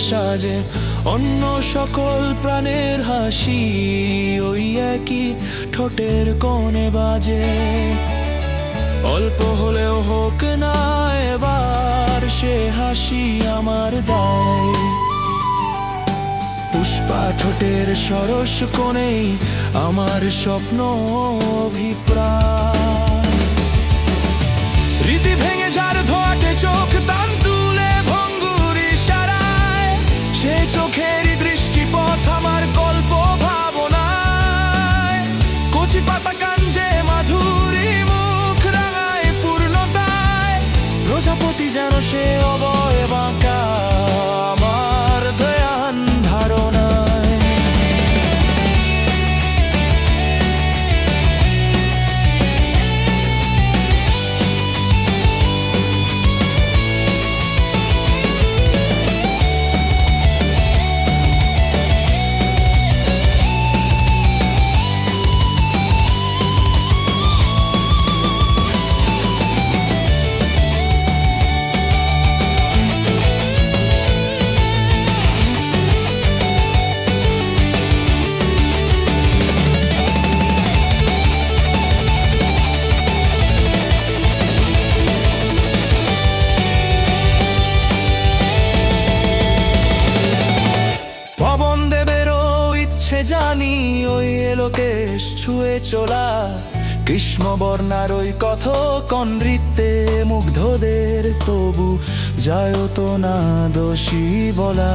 সাজে অন্য সকল প্রাণের হাসি ওই একই ঠোঁটের কোণে বাজে। অল্প হলেও হোক না এবার সে হাসি আমার দায়। পুষ্পা ঠোঁটের সরস কোণেই আমার স্বপ্ন অভিপ্রায়। রীতি ভেঙে যার ধোয়াটে চোখ তান তুলে ভঙ্গুর ইশারায়, সে চোখেরই দৃষ্টিপথ আমার গল্প ভাবনায়। কচি পাতা কাঞ্জে মাধুরী মুখ রাঙায় পূর্ণতায়, প্রজাপতি যেন সে অবয় বাঁকা আমার ধ্যান ধারণায়। জানি ওই এলোকেশ ছুঁয়ে চলা কৃষ্ণ বর্ণার ওই কথকন নৃত্যে মুগ্ধদের তবু যায় তো না দোষী বলা।